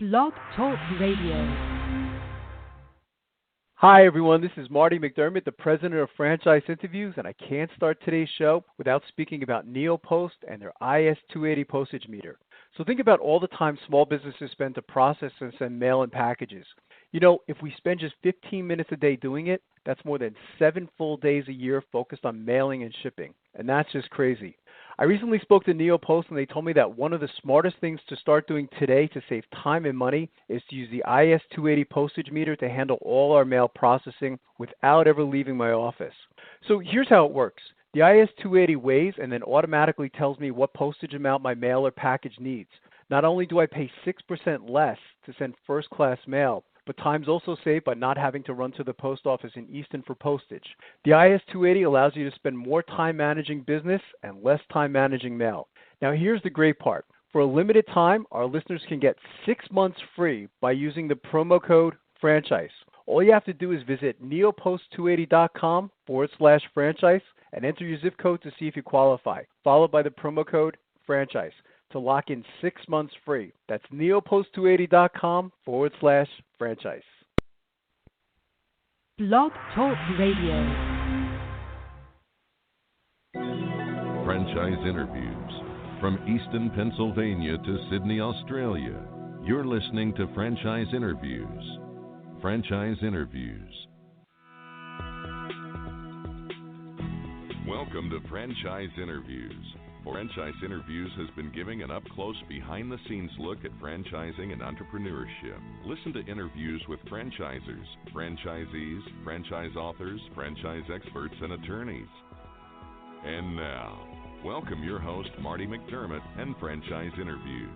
Blog Talk Radio. Hi, everyone. This is Marty McDermott, the president of Franchise Interviews, and I can't start today's show without speaking about NeoPost and their IS-280 postage meter. So think about all the time small businesses spend to process and send mail and packages. You know, if we spend just 15 minutes a day doing it, that's more than 7 full days a year focused on mailing and shipping, and that's just crazy. I recently spoke to NeoPost, and they told me that one of the smartest things to start doing today to save time and money is to use the IS-280 postage meter to handle all our mail processing without ever leaving my office. So here's how it works. The IS-280 weighs and then automatically tells me what postage amount my mail or package needs. Not only do I pay 6% less to send first-class mail, but time's also saved by not having to run to the post office in Easton for postage. The IS-280 allows you to spend more time managing business and less time managing mail. Now here's the great part. For a limited time, our listeners can get 6 months free by using the promo code FRANCHISE. All you have to do is visit neopost280.com/franchise and enter your zip code to see if you qualify, followed by the promo code FRANCHISE to lock in 6 months free. That's neopost280.com/franchise. Blog Talk Radio. Franchise Interviews. From Easton, Pennsylvania to Sydney, Australia, you're listening to Franchise Interviews. Franchise Interviews. Welcome to Franchise Interviews. Franchise Interviews has been giving an up-close, behind-the-scenes look at franchising and entrepreneurship. Listen to interviews with franchisers, franchisees, franchise authors, franchise experts, and attorneys. And now, welcome your host, Marty McDermott, and Franchise Interviews.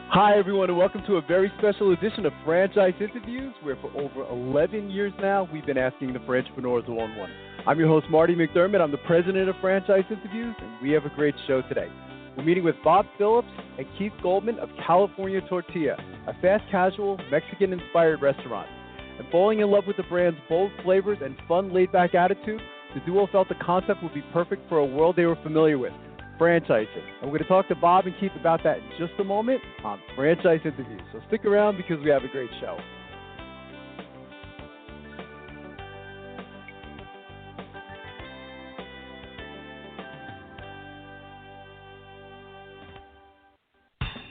Hi, everyone, and welcome to a very special edition of Franchise Interviews, where for over 11 years now, we've been asking the entrepreneurs one-on-one. I'm your host, Marty McDermott. I'm the president of Franchise Interviews, and we have a great show today. We're meeting with Bob Phillips and Keith Goldman of California Tortilla, a fast-casual, Mexican-inspired restaurant. And falling in love with the brand's bold flavors and fun, laid-back attitude, the duo felt the concept would be perfect for a world they were familiar with, franchising. And we're going to talk to Bob and Keith about that in just a moment on Franchise Interviews. So stick around because we have a great show.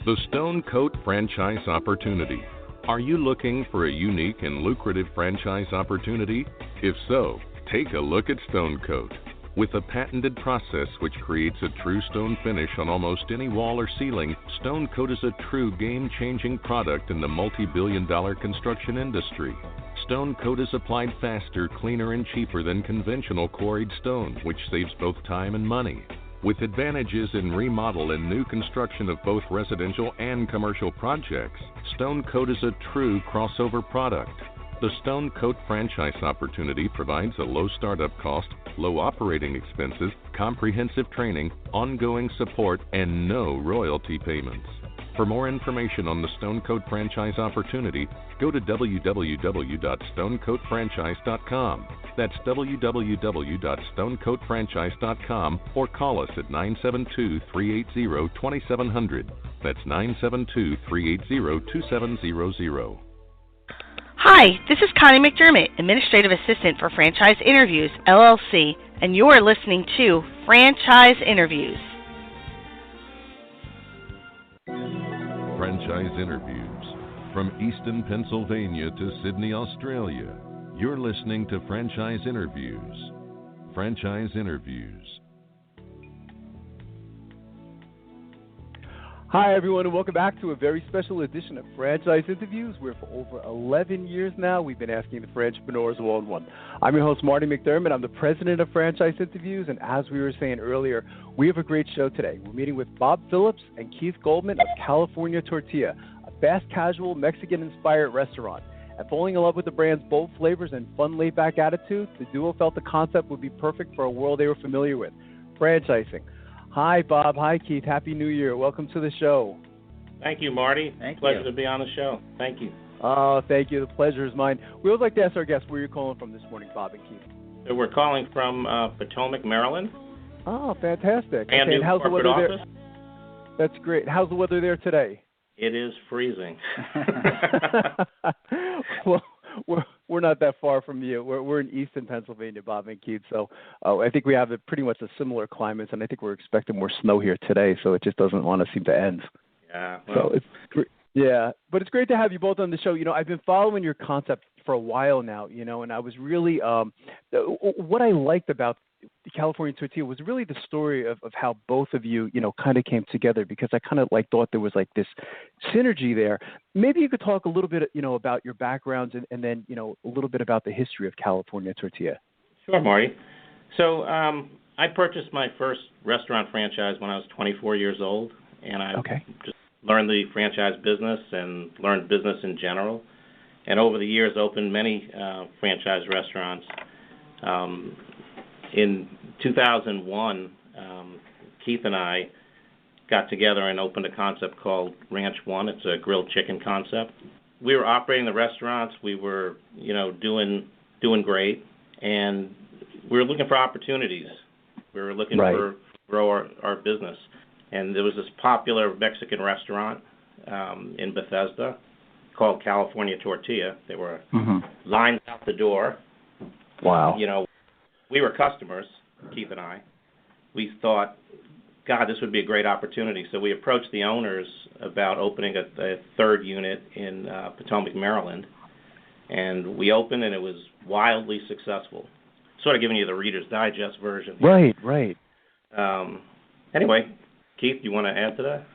The Stone Coat Franchise Opportunity. Are you looking for a unique and lucrative franchise opportunity? If so, take a look at Stone Coat. With a patented process which creates a true stone finish on almost any wall or ceiling, Stone Coat is a true game-changing product in the multi-billion-dollar construction industry. Stone Coat is applied faster, cleaner, and cheaper than conventional quarried stone, which saves both time and money. With advantages in remodel and new construction of both residential and commercial projects, Stone Coat is a true crossover product. The Stone Coat franchise opportunity provides a low startup cost, low operating expenses, comprehensive training, ongoing support, and no royalty payments. For more information on the Stone Coat franchise opportunity, go to www.stonecoatfranchise.com. That's www.stonecoatfranchise.com, or call us at 972-380-2700. That's 972-380-2700. Hi, this is Connie McDermott, Administrative Assistant for Franchise Interviews, LLC, and you are listening to Franchise Interviews. Franchise Interviews. From Easton, Pennsylvania to Sydney, Australia, you're listening to Franchise Interviews. Franchise Interviews. Hi, everyone, and welcome back to a very special edition of Franchise Interviews, where for over 11 years now, we've been asking the entrepreneurs one-on-one. I'm your host, Marty McDermott. I'm the president of Franchise Interviews, and as we were saying earlier, we have a great show today. We're meeting with Bob Phillips and Keith Goldman of California Tortilla, a fast-casual, Mexican-inspired restaurant. And falling in love with the brand's bold flavors and fun, laid-back attitude, the duo felt the concept would be perfect for a world they were familiar with, franchising. Hi, Bob. Hi, Keith. Happy New Year. Welcome to the show. Thank you, Marty. Thank Pleasure you. to be on the show. Thank you. Oh, thank you. The pleasure is mine. We would like to ask our guests where you're calling from this morning, Bob and Keith. So we're calling from Potomac, Maryland. Oh, fantastic. And new how's the corporate weather office. There? That's great. How's the weather there today? It is freezing. Well, we're not that far from you. We're in Easton, Pennsylvania, Bob and Keith. So I think we have pretty much a similar climate, and I think we're expecting more snow here today. So it just doesn't want to seem to end. Yeah. Well. So it's great. Yeah, but it's great to have you both on the show. I've been following your concept for a while now, and I was really what I liked about the California Tortilla was really the story of how both of you, kind of came together, because I kind of thought there was this synergy there. Maybe you could talk a little bit, about your backgrounds and then, a little bit about the history of California Tortilla. Sure, Marty. So I purchased my first restaurant franchise when I was 24 years old, and I just learned the franchise business and learned business in general. And over the years, opened many franchise restaurants. In 2001, Keith and I got together and opened a concept called Ranch One. It's a grilled chicken concept. We were operating the restaurants. We were, doing great, and we were looking for opportunities. We were looking for grow our business. And there was this popular Mexican restaurant in Bethesda called California Tortilla. They were lined out the door. Wow. We were customers, Keith and I. We thought, God, this would be a great opportunity. So we approached the owners about opening a third unit in Potomac, Maryland. And we opened, and it was wildly successful. Sort of giving you the Reader's Digest version. Right. Anyway, Keith, you want to add to that,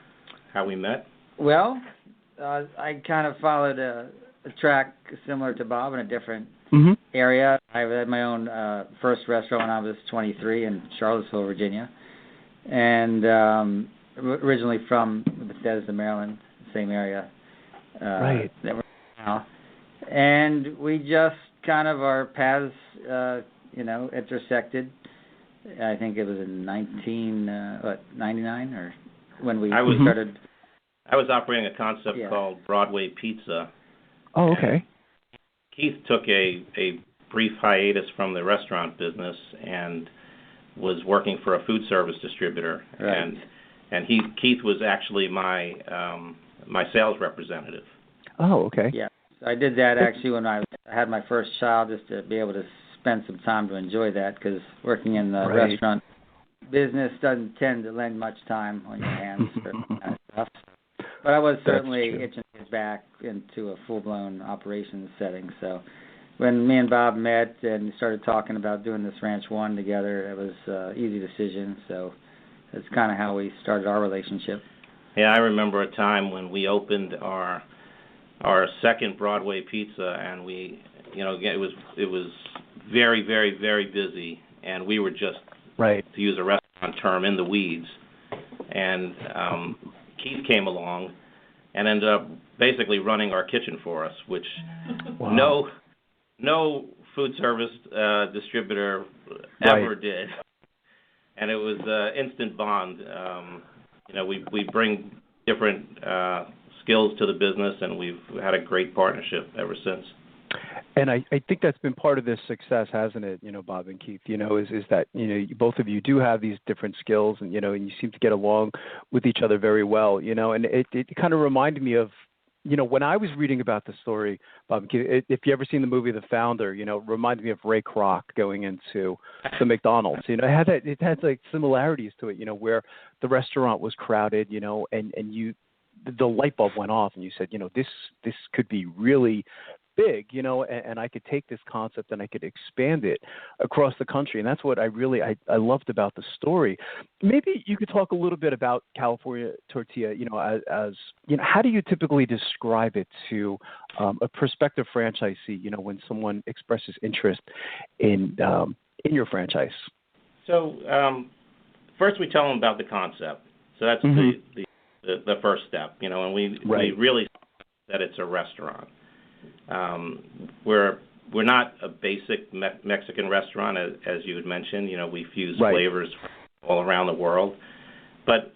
how we met? Well, I kind of followed a track similar to Bob in a different area. I had my own first restaurant when I was 23 in Charlottesville, Virginia, and originally from Bethesda, Maryland, same area. That we're in now. And we just kind of, our paths, intersected. I think it was in 1999 or when we started. I was operating a concept called Broadway Pizza. Oh, okay. Keith took a brief hiatus from the restaurant business and was working for a food service distributor. Right. And Keith was actually my sales representative. Oh, okay. Yeah. So I did that actually when I had my first child, just to be able to spend some time to enjoy that, because working in the restaurant business doesn't tend to lend much time on your hands for that kind of stuff. But I was certainly itching to get back into a full-blown operations setting. So when me and Bob met and started talking about doing this Ranch One together, it was an easy decision. So that's kind of how we started our relationship. Yeah, I remember a time when we opened our second Broadway Pizza, and we, it was very, very, very busy, and we were just, to use a restaurant term, in the weeds. And Keith came along and ended up basically running our kitchen for us, which no food service distributor ever did. And it was instant bond. We bring different skills to the business, and we've had a great partnership ever since. And I think that's been part of this success, hasn't it, Bob and Keith, is that, both of you do have these different skills, and, and you seem to get along with each other very well, and it kind of reminded me of, when I was reading about the story, Bob and Keith, if you ever seen the movie The Founder, it reminded me of Ray Kroc going into the McDonald's. It had like similarities to it, where the restaurant was crowded, and the light bulb went off, and you said, this could be really big, and I could take this concept and I could expand it across the country. And that's what I loved about the story. Maybe you could talk a little bit about California Tortilla, as how do you typically describe it to a prospective franchisee, when someone expresses interest in your franchise? So first we tell them about the concept. So that's the first step, and we really that it's a restaurant. We're not a basic Mexican restaurant, as you had mentioned. We fuse flavors all around the world, but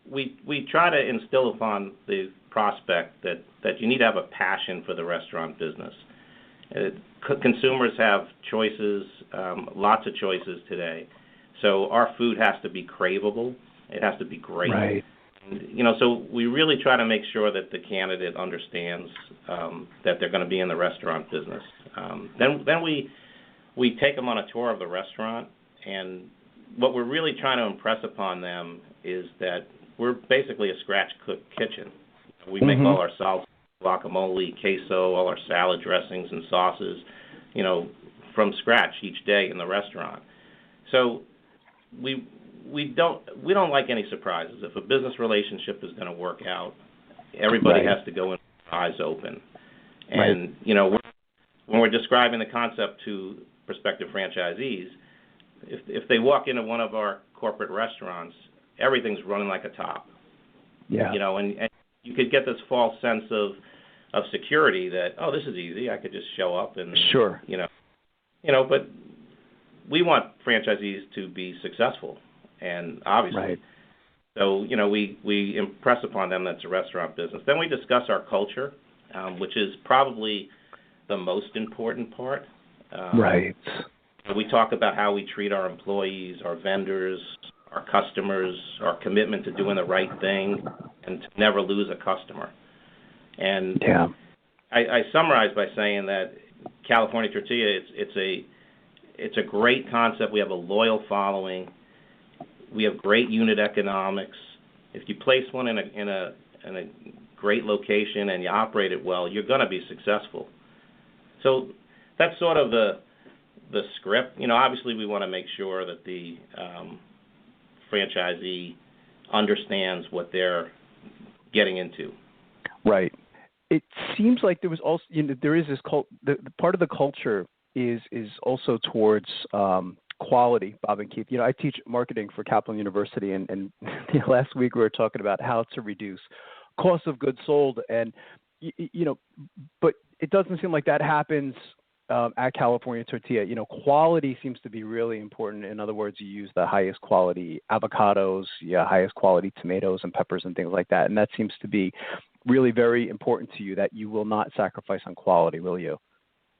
we try to instill upon the prospect that you need to have a passion for the restaurant business. Consumers have choices, lots of choices today. So our food has to be craveable. It has to be great. Right. And, so we really try to make sure that the candidate understands that they're going to be in the restaurant business. Then we take them on a tour of the restaurant, and what we're really trying to impress upon them is that we're basically a scratch-cooked kitchen. We make all our salsa, guacamole, queso, all our salad dressings and sauces, from scratch each day in the restaurant. So we don't like any surprises. If a business relationship is going to work out, everybody has to go in with eyes open. And when we're describing the concept to prospective franchisees, if they walk into one of our corporate restaurants, everything's running like a top. Yeah. And you could get this false sense of security that, oh, this is easy. I could just show up and sure. But we want franchisees to be successful, and obviously. Right. So, we impress upon them that it's a restaurant business. Then we discuss our culture, which is probably the most important part. Right. We talk about how we treat our employees, our vendors, our customers, our commitment to doing the right thing, and to never lose a customer. And I summarize by saying that California Tortilla, it's a great concept. We have a loyal following. We have great unit economics. If you place one in a great location and you operate it well, you're going to be successful. So that's sort of the script. Obviously we want to make sure that the franchisee understands what they're getting into. Right. It seems like there was also, there is this the part of the culture is also towards quality, Bob and Keith. I teach marketing for Kaplan University, and last week we were talking about how to reduce cost of goods sold, and but it doesn't seem like that happens at California Tortilla. Quality seems to be really important. In other words, you use the highest quality avocados, highest quality tomatoes and peppers and things like that, and that seems to be really very important to you, that you will not sacrifice on quality, will you?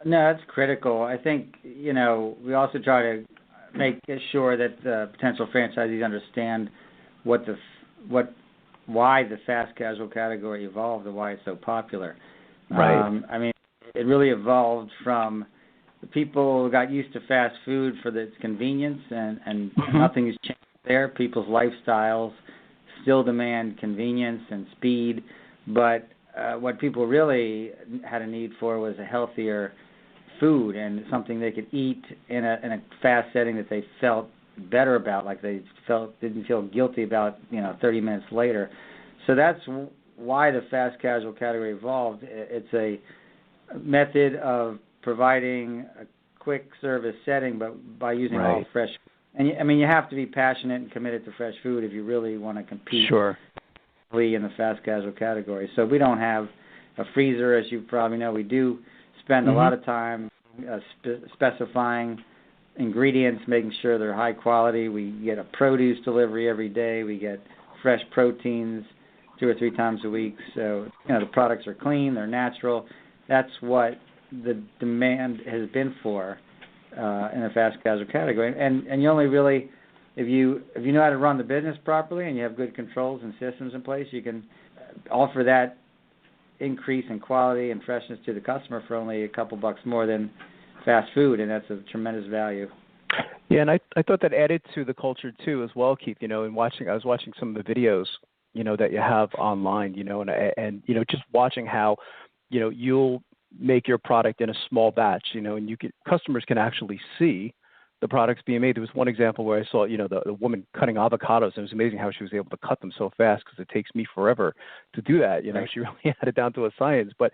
No, that's critical. I think, we also try to make sure that the potential franchisees understand why the fast casual category evolved and why it's so popular. Right. It really evolved from the people who got used to fast food for its convenience, and nothing has changed there. People's lifestyles still demand convenience and speed, but what people really had a need for was a healthier food and something they could eat in a fast setting that they felt better about, like they didn't feel guilty about 30 minutes later. So that's why the fast casual category evolved. It's a method of providing a quick service setting, but by using all fresh. And you have to be passionate and committed to fresh food if you really want to compete. Sure. In the fast casual category. So we don't have a freezer, as you probably know. We do spend a lot of time specifying ingredients, making sure they're high quality. We get a produce delivery every day. We get fresh proteins 2 or 3 times a week. So, the products are clean, they're natural. That's what the demand has been for in the fast casual category. And you only really, if you know how to run the business properly and you have good controls and systems in place, you can offer that increase in quality and freshness to the customer for only a couple bucks more than fast food, and that's a tremendous value. Yeah, and I thought that added to the culture too as well, Keith. I was watching some of the videos, that you have online, and just watching how, you'll make your product in a small batch, and customers can actually see the products being made. There was one example where I saw, the woman cutting avocados, and it was amazing how she was able to cut them so fast, because it takes me forever to do that. Right. She really had it down to a science. But,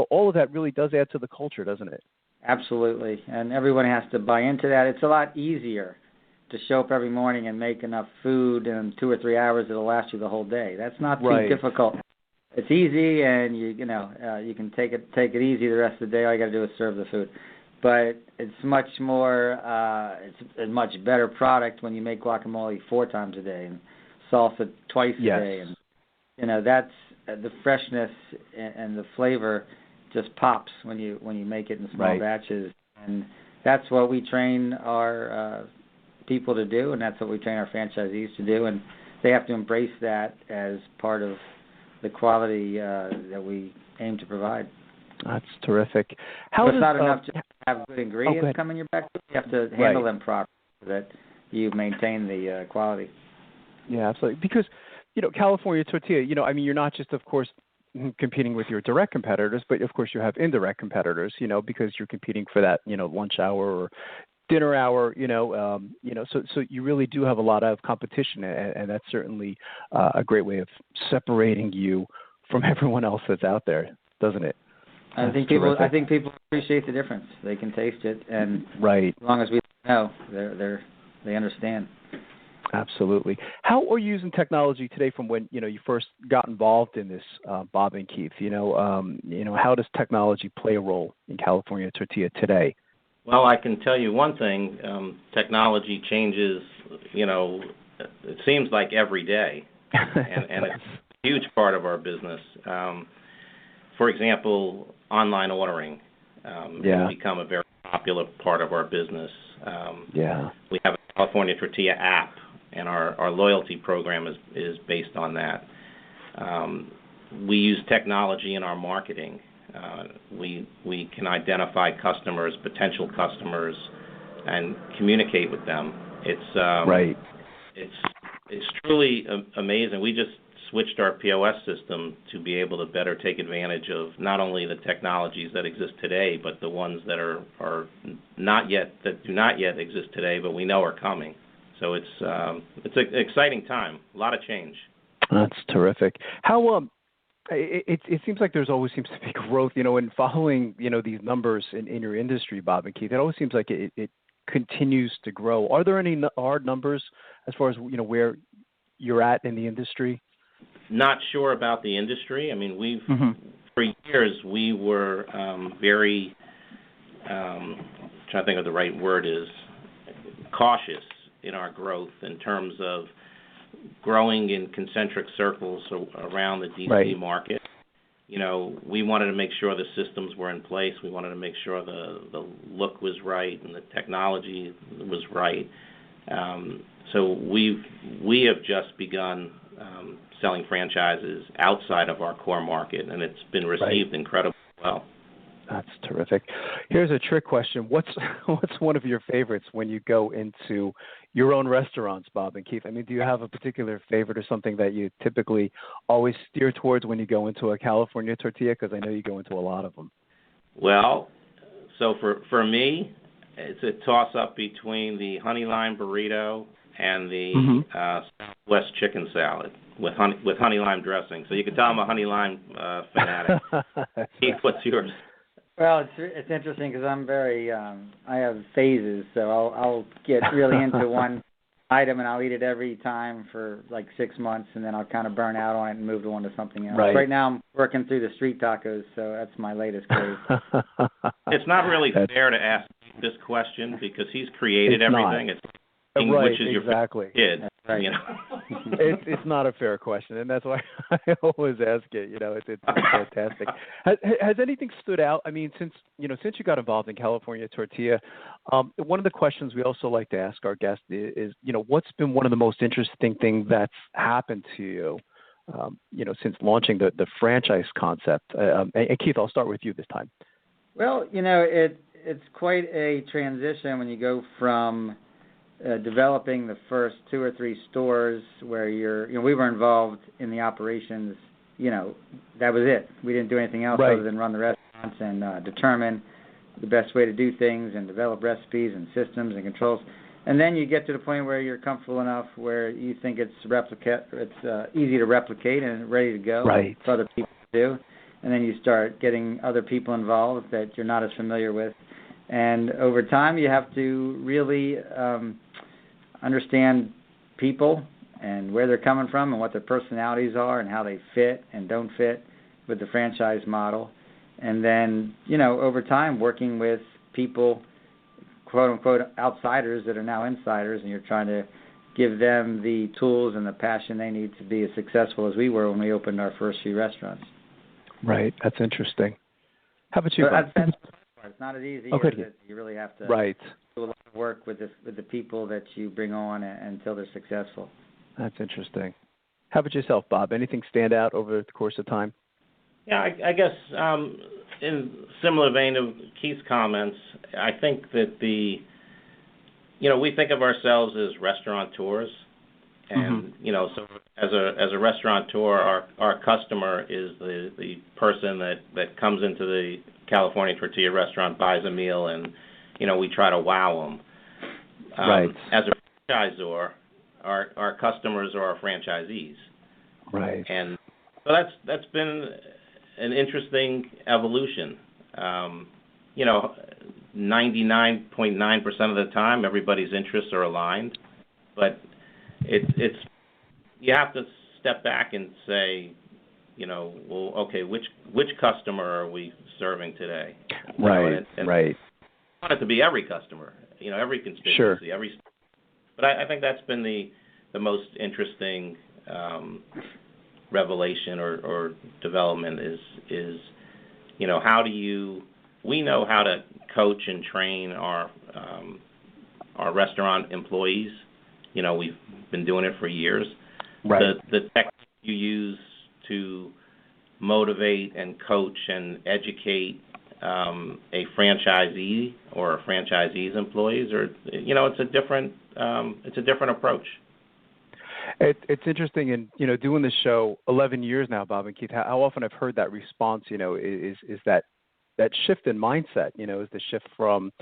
all of that really does add to the culture, doesn't it? Absolutely. And everyone has to buy into that. It's a lot easier to show up every morning and make enough food in 2 or 3 hours that'll last you the whole day. That's not too difficult. It's easy, and you can take it easy the rest of the day. All you got to do is serve the food. But it's much more, it's a much better product when you make guacamole 4 times a day and salsa twice a day. And, the freshness and the flavor just pops when you make it in small batches, and that's what we train our people to do, and that's what we train our franchisees to do, and they have to embrace that as part of the quality that we aim to provide. That's terrific. It's not enough to have good ingredients come in your back. You have to handle them properly so that you maintain the quality. Yeah, absolutely. Because, California Tortilla, you're not just, of course, competing with your direct competitors, but of course you have indirect competitors, because you're competing for that, lunch hour or dinner hour, so you really do have a lot of competition, and that's certainly a great way of separating you from everyone else that's out there, doesn't it? I think people appreciate the difference. They can taste it, and as long as we know, they understand. Absolutely. How are you using technology today from when you first got involved in this, Bob and Keith? How does technology play a role in California Tortilla today? Well, I can tell you one thing. Technology changes. It seems like every day, and it's a huge part of our business. For example, online ordering has become a very popular part of our business. We have a California Tortilla app, and our loyalty program is based on that. We use technology in our marketing. We can identify customers, potential customers, and communicate with them. It's truly amazing. We just switched our POS system to be able to better take advantage of not only the technologies that exist today, but the ones that do not yet exist today, but we know are coming. So it's an exciting time. A lot of change. That's terrific. How it seems like there's always seems to be growth, in following these numbers in your industry, Bob and Keith. It always seems like it continues to grow. Are there any hard numbers as far as where you're at in the industry? Not sure about the industry. For years we were very trying to think of the right word is cautious in our growth in terms of growing in concentric circles around the DC market. We wanted to make sure the systems were in place. We wanted to make sure the look was right and the technology was right. So we have just begun selling franchises outside of our core market, and it's been received incredibly well. That's terrific. Here's a trick question. What's one of your favorites when you go into your own restaurants, Bob and Keith? Do you have a particular favorite or something that you typically always steer towards when you go into a California Tortilla? Because I know you go into a lot of them. Well, so for me, it's a toss-up between the honey lime burrito and the Southwest chicken salad with honey lime dressing. So you can tell I'm a honey lime fanatic. Keith, what's yours? Well, it's interesting because I'm very I have phases, so I'll get really into one item and I'll eat it every time for like 6 months, and then I'll kind of burn out on it and move on to something else. Right now I'm working through the street tacos, so that's my latest craze. It's not really fair to ask this question because he's created everything. Not. It's which is your favorite kid. Right. It's not a fair question, and that's why I always ask it. It's fantastic. Has anything stood out? Since you got involved in California Tortilla, one of the questions we also like to ask our guests is what's been one of the most interesting things that's happened to you, since launching the franchise concept. And Keith, I'll start with you this time. Well, it's quite a transition when you go from developing the first 2 or 3 stores where we were involved in the operations, that was it. We didn't do anything else other than run the restaurants and determine the best way to do things and develop recipes and systems and controls. And then you get to the point where you're comfortable enough where you think it's easy to replicate and ready to go for other people to do. And then you start getting other people involved that you're not as familiar with. And over time, you have to really understand people and where they're coming from and what their personalities are and how they fit and don't fit with the franchise model. And then, over time, working with people, quote-unquote, outsiders that are now insiders, and you're trying to give them the tools and the passion they need to be as successful as we were when we opened our first few restaurants. Right. That's interesting. How about you, Bob? That's it's not as easy as it. You really have to do a lot of work with the people that you bring on until they're successful. That's interesting. How about yourself, Bob? Anything stand out over the course of time? Yeah, I guess in similar vein of Keith's comments, I think that we think of ourselves as restaurateurs, and so as a restaurateur, our customer is the person that comes into the California Tortilla restaurant, buys a meal, and we try to wow them. Right. As a franchisor, our customers are our franchisees. Right. And so that's been an interesting evolution. 99.9% of the time, everybody's interests are aligned, but it's you have to step back and say, well, okay, which customer are we serving today? Right. Right. I want it to be every customer, every constituency, sure. But I think that's been the most interesting revelation or development is we know how to coach and train our restaurant employees. We've been doing it for years. Right. The techniques you use to motivate and coach and educate a franchisee or a franchisee's employees, or it's a different approach. It's interesting, and doing this show 11 years now, Bob and Keith. How often I've heard that response. Is that shift in mindset. Is the shift from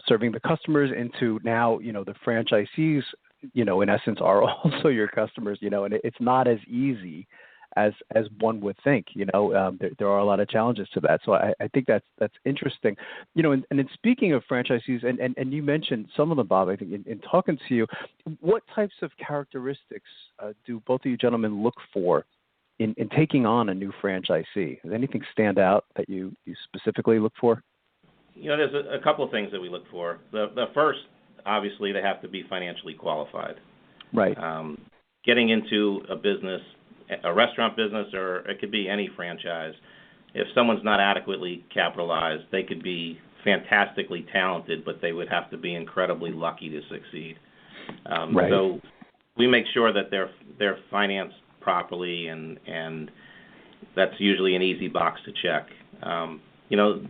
serving the customers into now the franchisees. In essence, are also your customers. And it's not as easy as one would think. There are a lot of challenges to that. So I think that's interesting. And in speaking of franchisees, and you mentioned some of them, Bob. I think in talking to you, what types of characteristics do both of you gentlemen look for in taking on a new franchisee? Does anything stand out that you specifically look for? There's a couple of things that we look for. The first, obviously, they have to be financially qualified. Right. Getting into a business, a restaurant business, or it could be any franchise, if someone's not adequately capitalized, they could be fantastically talented, but they would have to be incredibly lucky to succeed. Right. So we make sure that they're financed properly, and that's usually an easy box to check.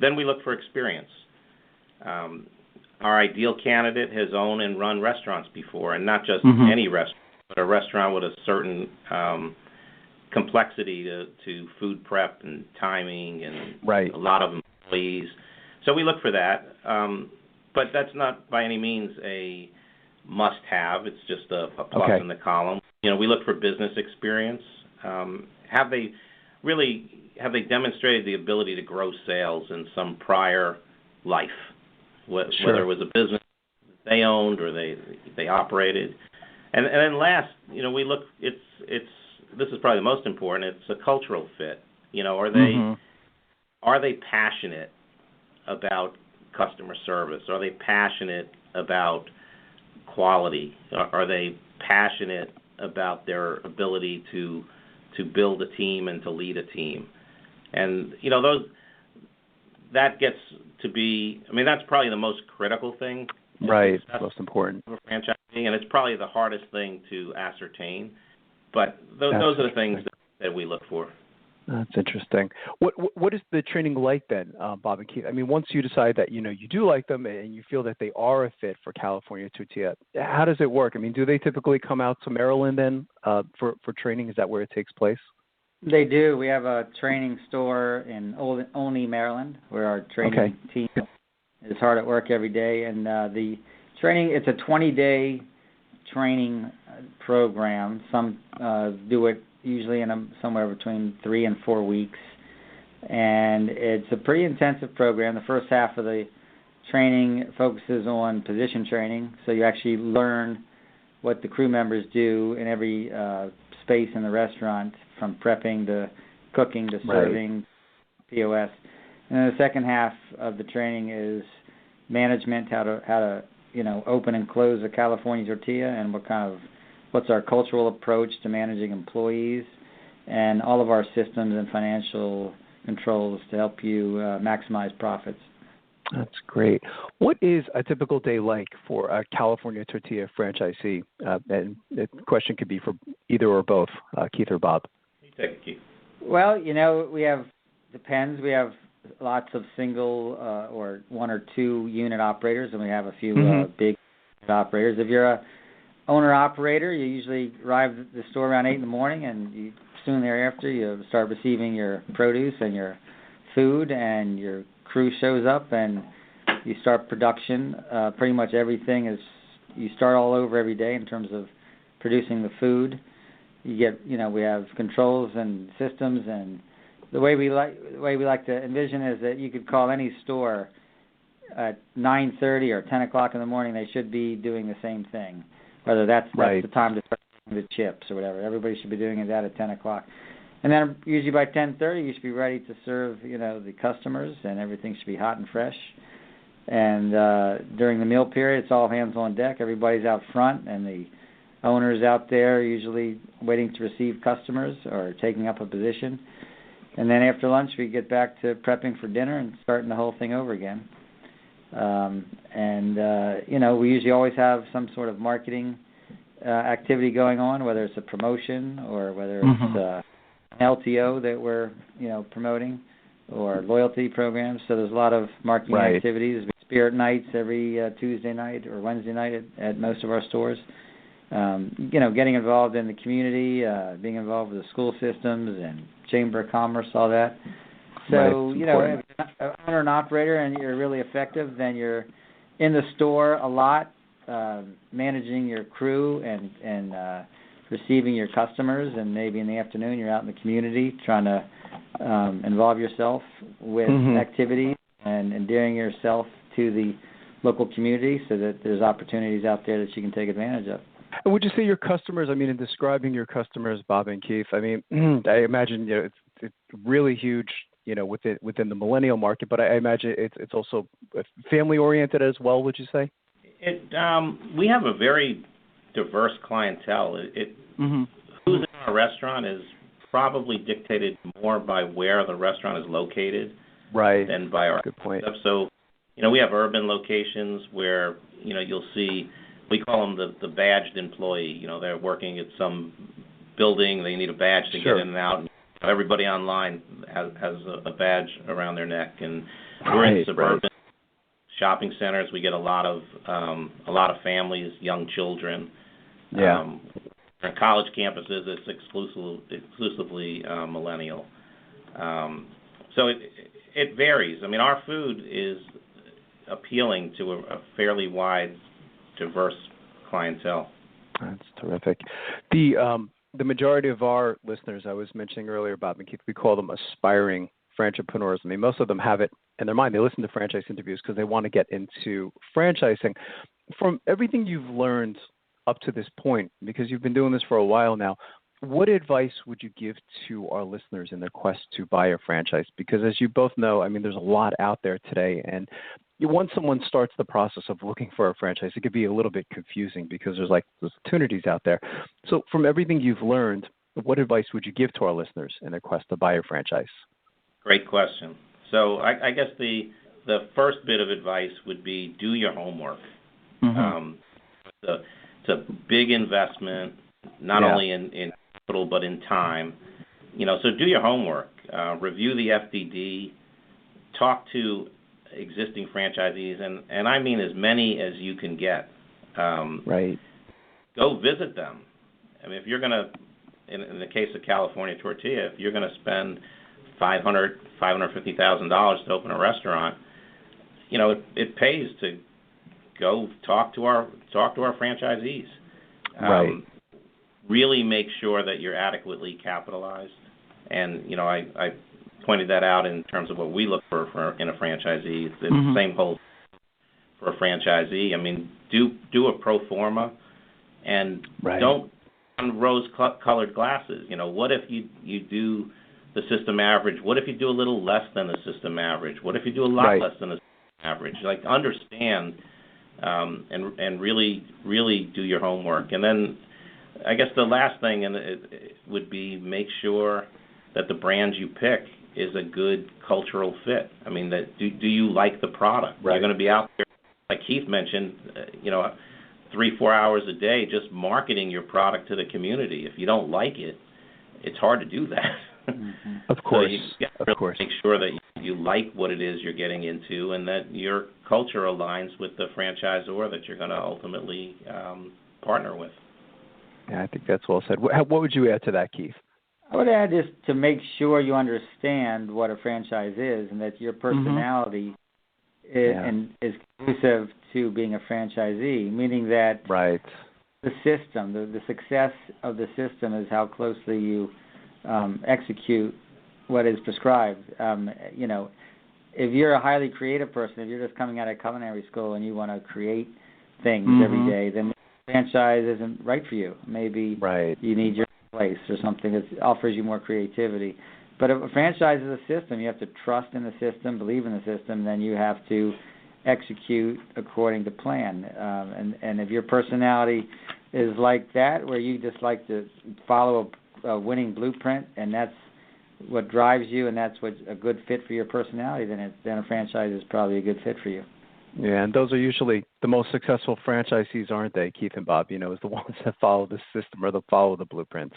Then we look for experience. Our ideal candidate has owned and run restaurants before, and not just any restaurant, but a restaurant with a certain complexity to food prep and timing and a lot of employees. So we look for that, but that's not by any means a must-have. It's just a plus in the column. We look for business experience. Have they demonstrated the ability to grow sales in some prior life, whether it was a business that they owned or they operated? And then last, we look. This is probably the most important. It's a cultural fit. Are they passionate about customer service? Are they passionate about quality? Are they passionate about their ability to build a team and to lead a team? And that gets to be. That's probably the most critical thing. Right, most important. For franchising, and it's probably the hardest thing to ascertain. But those are the things that we look for. That's interesting. What is the training like then, Bob and Keith? Once you decide that you do like them and you feel that they are a fit for California Tortilla, how does it work? Do they typically come out to Maryland then for training? Is that where it takes place? They do. We have a training store in Olney, Maryland, where our training team is hard at work every day. And the training, it's a 20-day training program. Some do it usually in somewhere between 3 and 4 weeks. And it's a pretty intensive program. The first half of the training focuses on position training, so you actually learn what the crew members do in every space in the restaurant, from prepping to cooking to serving, POS. And then the second half of the training is management, how to open and close a California Tortilla, and what's our cultural approach to managing employees, and all of our systems and financial controls to help you maximize profits. That's great. What is a typical day like for a California Tortilla franchisee? And the question could be for either or both, Keith or Bob. You take it, Keith. Well, depends. We have lots of single or one or two unit operators, and we have a few big operators. If you're a owner-operator, you usually arrive at the store around 8 in the morning, and soon thereafter you start receiving your produce and your food, and your crew shows up, and you start production. Pretty much everything you start all over every day in terms of producing the food. You get, we have controls and systems, and the way we like to envision is that you could call any store at 9:30 or 10 o'clock in the morning. They should be doing the same thing, whether that's the time to start the chips or whatever. Everybody should be doing that at 10 o'clock. And then usually by 10:30, you should be ready to serve, the customers, and everything should be hot and fresh. And during the meal period, it's all hands on deck. Everybody's out front, and the owner's out there usually waiting to receive customers or taking up a position. And then after lunch, we get back to prepping for dinner and starting the whole thing over again. We usually always have some sort of marketing activity going on, whether it's a promotion or whether it's an LTO that we're, promoting, or loyalty programs. So there's a lot of marketing activities. Spirit nights every Tuesday night or Wednesday night at most of our stores. Getting involved in the community, being involved with the school systems and Chamber of Commerce, all that. So, if you're an owner and operator and you're really effective, then you're in the store a lot, managing your crew and receiving your customers, and maybe in the afternoon you're out in the community trying to involve yourself with activities and endearing yourself to the local community so that there's opportunities out there that you can take advantage of. And would you say your customers, in describing your customers, Bob and Keith, I imagine it's really huge, within the millennial market, but I imagine it's also family-oriented as well, would you say? We have a very diverse clientele. Who's in our restaurant is probably dictated more by where the restaurant is located than by our Good point. stuff. So, we have urban locations where, you'll see, we call them the badged employee. They're working at some building. They need a badge to get in and out. And everybody online has a badge around their neck. And we're in suburban shopping centers. We get a lot of families, young children. In college campuses, it's exclusively millennial. So it varies. Our food is appealing to a fairly wide, diverse clientele. That's terrific. The majority of our listeners, I was mentioning earlier, Bob and Keith, we call them aspiring franchipreneurs. Most of them have it in their mind. They listen to franchise interviews because they want to get into franchising. From everything you've learned up to this point, because you've been doing this for a while now, what advice would you give to our listeners in their quest to buy a franchise? Because as you both know, there's a lot out there today, and once someone starts the process of looking for a franchise, it could be a little bit confusing because there's opportunities out there. So from everything you've learned, what advice would you give to our listeners in their quest to buy a franchise? Great question. So I guess the first bit of advice would be do your homework. It's a big investment, not only in capital but in time. So do your homework. Review the FDD. Talk to existing franchisees, and I mean as many as you can get. Go visit them. If you're going to, in the case of California Tortilla, if you're going to spend $550,000 to open a restaurant, it pays to go talk to our franchisees. Really make sure that you're adequately capitalized, and I pointed that out in terms of what we look for in a franchisee. It's the same holds for a franchisee. Do a pro forma, and don't on rose-colored glasses. What if you do the system average? What if you do a little less than the system average? What if you do a lot less than the system average? Understand and really do your homework. And then I guess the last thing it would be make sure that the brand you pick is a good cultural fit. I mean, that do you like the product? Right. You're going to be out there, like Keith mentioned, 3-4 hours a day just marketing your product to the community. If you don't like it, it's hard to do that. Mm-hmm. Of course. So you really make sure that you like what it is you're getting into and that your culture aligns with the franchisor that you're going to ultimately partner with. Yeah, I think that's well said. What would you add to that, Keith? I would add is to make sure you understand what a franchise is and that your personality is conducive to being a franchisee, meaning that the system, the success of the system is how closely you execute what is prescribed. If you're a highly creative person, if you're just coming out of culinary school and you want to create things every day, then the franchise isn't right for you. Maybe you need your place or something that offers you more creativity. But if a franchise is a system, you have to trust in the system, believe in the system, then you have to execute according to plan. And if your personality is like that, where you just like to follow a winning blueprint, and that's what drives you, and that's what's a good fit for your personality, then a franchise is probably a good fit for you. Yeah, and those are usually the most successful franchisees, aren't they, Keith and Bob? Is the ones that follow the system or that follow the blueprints.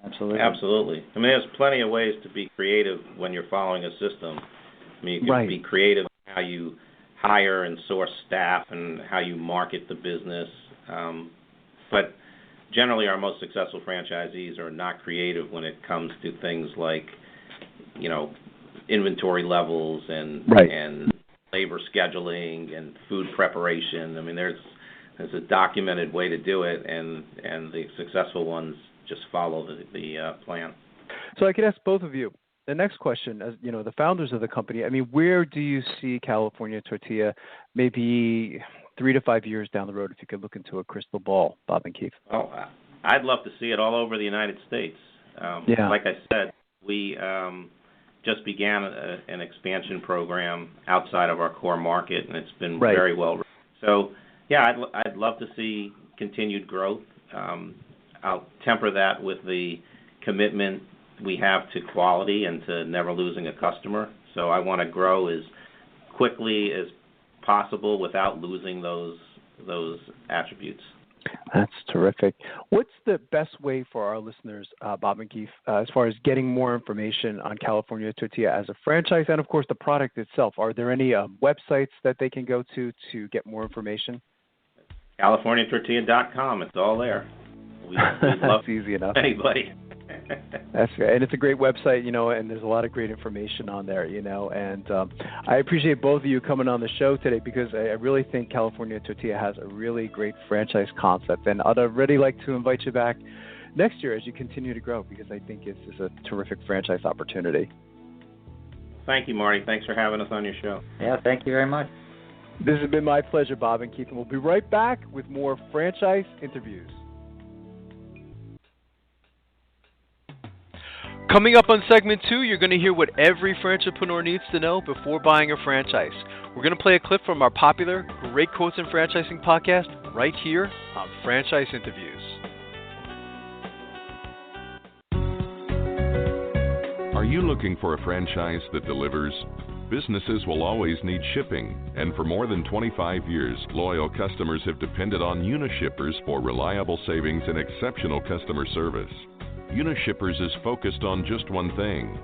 Absolutely. Absolutely. I mean, there's plenty of ways to be creative when you're following a system. I mean, you can be creative in how you hire and source staff and how you market the business. But generally, our most successful franchisees are not creative when it comes to things like, inventory levels and labor scheduling and food preparation. I mean, there's a documented way to do it, and the successful ones just follow the plan. So I could ask both of you the next question, as the founders of the company. I mean, where do you see California Tortilla maybe 3 to 5 years down the road, if you could look into a crystal ball, Bob and Keith? Well, I'd love to see it all over the United States. Like I said, we just began an expansion program outside of our core market, and it's been very well run. So, I'd love to see continued growth. I'll temper that with the commitment we have to quality and to never losing a customer. So I want to grow as quickly as possible without losing those attributes. That's terrific. What's the best way for our listeners, Bob and Keith, as far as getting more information on California Tortilla as a franchise and, of course, the product itself? Are there any websites that they can go to get more information? CaliforniaTortilla.com. It's all there. We love easy enough. Anybody. That's right. And it's a great website, and there's a lot of great information on there, and I appreciate both of you coming on the show today because I really think California Tortilla has a really great franchise concept, and I'd already like to invite you back next year as you continue to grow because I think it's a terrific franchise opportunity. Thank you, Marty. Thanks for having us on your show. Yeah, thank you very much. This has been my pleasure, Bob and Keith, and we'll be right back with more franchise interviews. Coming up on segment 2, you're going to hear what every franchipreneur needs to know before buying a franchise. We're going to play a clip from our popular Great Quotes in Franchising podcast right here on Franchise Interviews. Are you looking for a franchise that delivers? Businesses will always need shipping, and for more than 25 years, loyal customers have depended on Unishippers for reliable savings and exceptional customer service. Unishippers is focused on just one thing,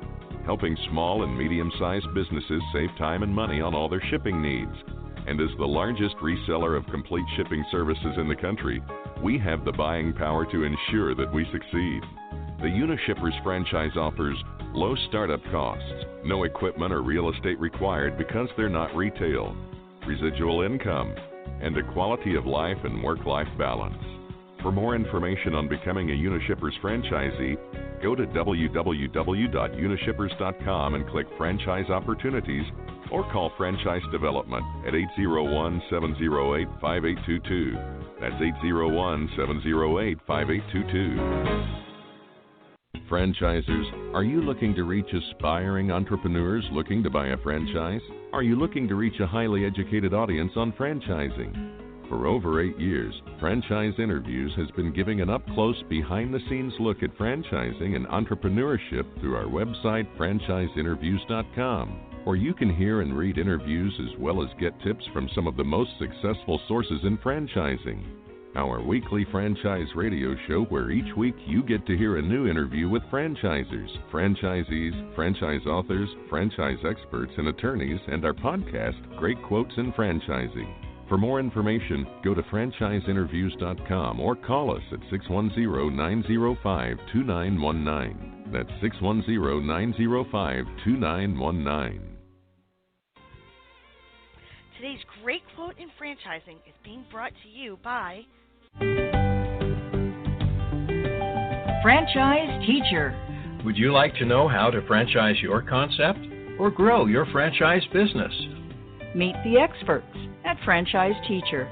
helping small and medium-sized businesses save time and money on all their shipping needs. And as the largest reseller of complete shipping services in the country, we have the buying power to ensure that we succeed. The Unishippers franchise offers low startup costs, no equipment or real estate required because they're not retail, residual income, and a quality of life and work-life balance. For more information on becoming a Unishippers franchisee, go to www.unishippers.com and click Franchise Opportunities or call Franchise Development at 801-708-5822. That's 801-708-5822. Franchisers, are you looking to reach aspiring entrepreneurs looking to buy a franchise? Are you looking to reach a highly educated audience on franchising? For over 8 years, Franchise Interviews has been giving an up-close, behind-the-scenes look at franchising and entrepreneurship through our website, franchiseinterviews.com, where you can hear and read interviews as well as get tips from some of the most successful sources in franchising. Our weekly franchise radio show where each week you get to hear a new interview with franchisers, franchisees, franchise authors, franchise experts, and attorneys, and our podcast, Great Quotes in Franchising. For more information, go to franchiseinterviews.com or call us at 610-905-2919. That's 610-905-2919. Today's Great Quote in Franchising is being brought to you by Franchise Teacher. Would you like to know how to franchise your concept or grow your franchise business? Meet the experts at Franchise Teacher.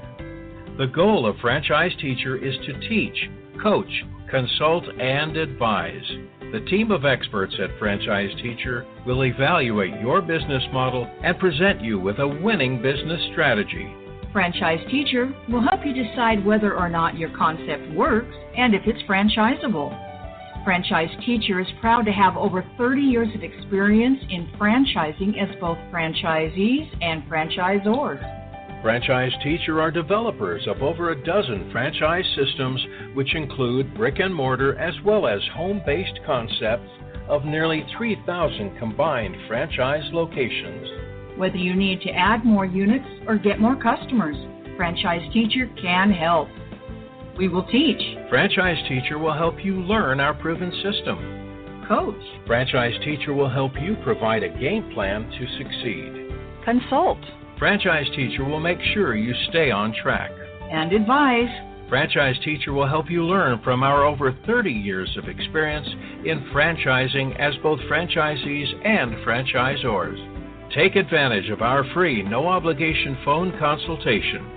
The goal of Franchise Teacher is to teach, coach, consult, and advise. The team of experts at Franchise Teacher will evaluate your business model and present you with a winning business strategy. Franchise Teacher will help you decide whether or not your concept works and if it's franchisable. Franchise Teacher is proud to have over 30 years of experience in franchising as both franchisees and franchisors. Franchise Teacher are developers of over a dozen franchise systems, which include brick and mortar as well as home-based concepts of nearly 3,000 combined franchise locations. Whether you need to add more units or get more customers, Franchise Teacher can help. We will teach. Franchise Teacher will help you learn our proven system. Coach. Franchise Teacher will help you provide a game plan to succeed. Consult. Franchise Teacher will make sure you stay on track. And advise. Franchise Teacher will help you learn from our over 30 years of experience in franchising as both franchisees and franchisors. Take advantage of our free, no-obligation phone consultation.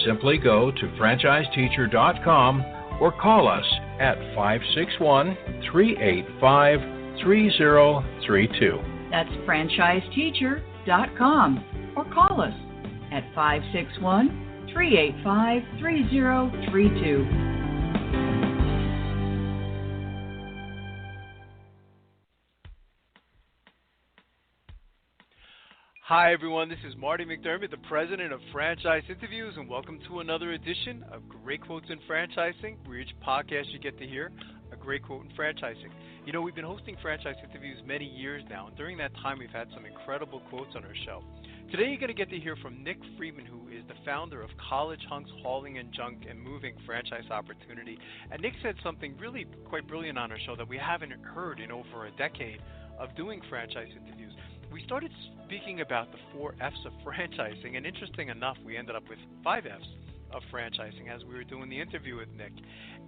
Simply go to franchiseteacher.com or call us at 561-385-3032. That's franchiseteacher.com or call us at 561-385-3032. Hi, everyone. This is Marty McDermott, the president of Franchise Interviews, and welcome to another edition of Great Quotes in Franchising, where each podcast you get to hear a great quote in franchising. You know, we've been hosting Franchise Interviews many years now, and during that time, we've had some incredible quotes on our show. Today, you're going to get to hear from Nick Friedman, who is the founder of College Hunks Hauling and Junk and Moving Franchise Opportunity. And Nick said something really quite brilliant on our show that we haven't heard in over a decade of doing franchise interviews. We started speaking about the 4 F's of franchising, and interesting enough, we ended up with 5 F's of franchising as we were doing the interview with Nick.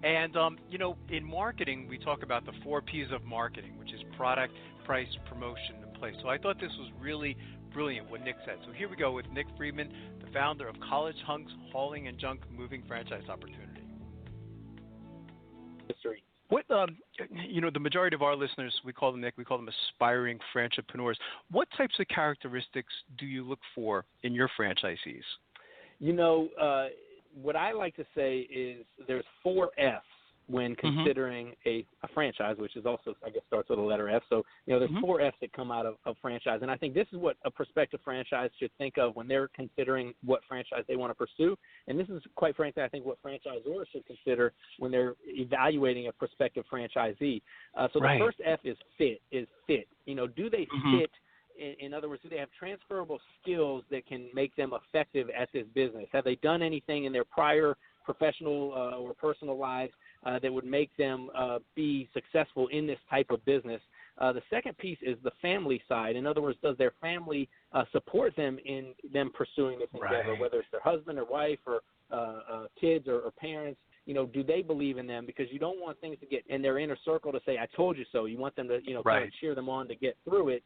And, you know, in marketing, we talk about the 4 P's of marketing, which is product, price, promotion, and place. So I thought this was really brilliant what Nick said. So here we go with Nick Friedman, the founder of College Hunks Hauling and Junk Moving Franchise Opportunity. History. What, you know, the majority of our listeners, we call them aspiring franchipreneurs. What types of characteristics do you look for in your franchisees? You know, what I like to say is there's 4 F's when considering a franchise, which is also, I guess, starts with a letter F. So, you know, there's 4 F's that come out of franchise. And I think this is what a prospective franchise should think of when they're considering what franchise they want to pursue. And this is, quite frankly, I think what franchisors should consider when they're evaluating a prospective franchisee. So the first F is fit. You know, do they fit? In other words, do they have transferable skills that can make them effective at this business? Have they done anything in their prior professional or personal lives that would make them be successful in this type of business? The second piece is the family side. In other words, does their family support them in them pursuing this endeavor, whether it's their husband or wife or kids or parents? You know, do they believe in them? Because you don't want things to get in their inner circle to say, I told you so. You want them to, you know, kind of cheer them on to get through it.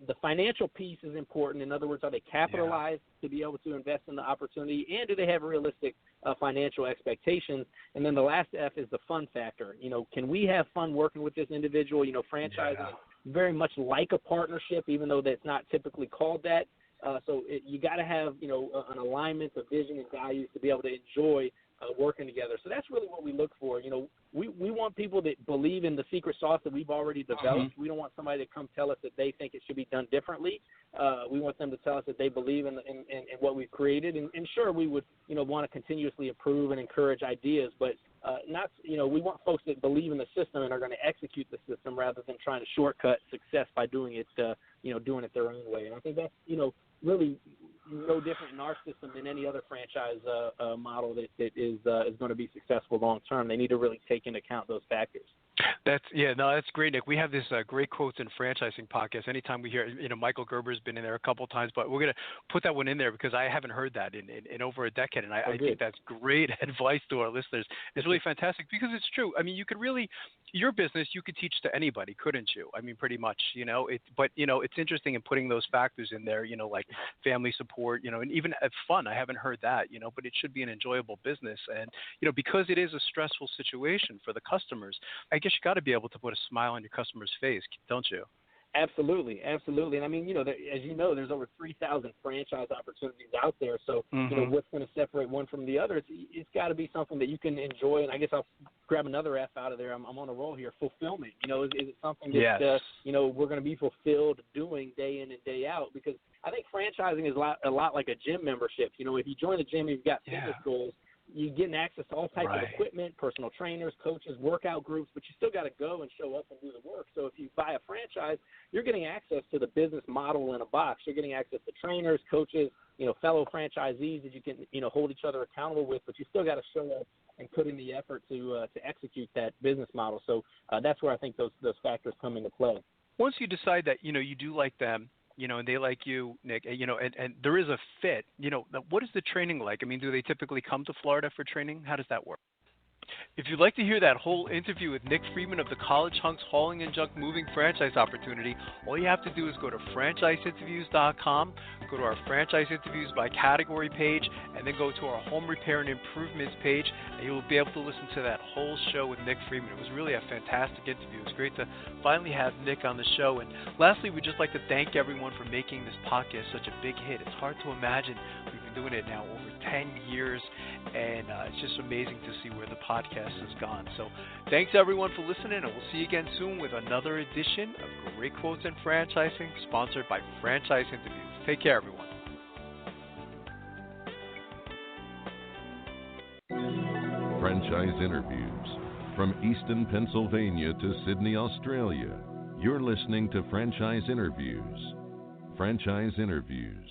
the financial piece is important. In other words, are they capitalized to be able to invest in the opportunity, and do they have realistic financial expectations? And then the last F is the fun factor. Can we have fun working with this individual? Franchising is very much like a partnership, even though that's not typically called that. You got to have, an alignment of vision and values to be able to enjoy working together. So that's really what we look for. We want people that believe in the secret sauce that we've already developed. We don't want somebody to come tell us that they think it should be done differently. We want them to tell us that they believe in what we've created. And sure, we would, want to continuously improve and encourage ideas, but we want folks that believe in the system and are going to execute the system rather than trying to shortcut success by doing it their own way. And I think that's, really no different in our system than any other franchise model that is going to be successful long term. They need to really take into account those factors. That's great, Nick. We have this great quotes and franchising podcast. Anytime we hear, Michael Gerber's been in there a couple of times, but we're going to put that one in there because I haven't heard that in over a decade, and I think that's great advice to our listeners. It's really fantastic because it's true. I mean, you could really, your business, you could teach to anybody, couldn't you? I mean, pretty much, but it's interesting in putting those factors in there, like family support, and even fun. I haven't heard that, but it should be an enjoyable business. And, because it is a stressful situation for the customers, I guess you got to be able to put a smile on your customer's face, don't you? Absolutely. And I mean, as you know, there's over 3,000 franchise opportunities out there. So, what's going to separate one from the other? It's got to be something that you can enjoy. And I guess I'll grab another F out of there. I'm on a roll here. Fulfillment. Is it something that we're going to be fulfilled doing day in and day out? Because I think franchising is a lot like a gym membership. If you join a gym, you've got fitness goals. You're getting access to all types of equipment, personal trainers, coaches, workout groups, but you still got to go and show up and do the work. So if you buy a franchise, you're getting access to the business model in a box. You're getting access to trainers, coaches, fellow franchisees that you can, hold each other accountable with, but you still got to show up and put in the effort to execute that business model. So that's where I think those factors come into play. Once you decide that, you do like them, and they like you, Nick, and there is a fit, what is the training like? I mean, do they typically come to Florida for training? How does that work? If you'd like to hear that whole interview with Nick Freeman of the College Hunks Hauling and Junk Moving franchise opportunity, all you have to do is go to franchiseinterviews.com, go to our franchise interviews by category page, and then go to our home repair and improvements page, and you'll be able to listen to that whole show with Nick Freeman. It was really a fantastic interview. It was great to finally have Nick on the show. And lastly, we'd just like to thank everyone for making this podcast such a big hit. It's hard to imagine. We've been doing it now over 10 years, and it's just amazing to see where the podcast has gone. So thanks everyone for listening, and we'll see you again soon with another edition of Great Quotes in Franchising, sponsored by Franchise Interviews. Take care, everyone. Franchise Interviews. From Easton, Pennsylvania to Sydney, Australia, you're listening to Franchise Interviews. Franchise Interviews.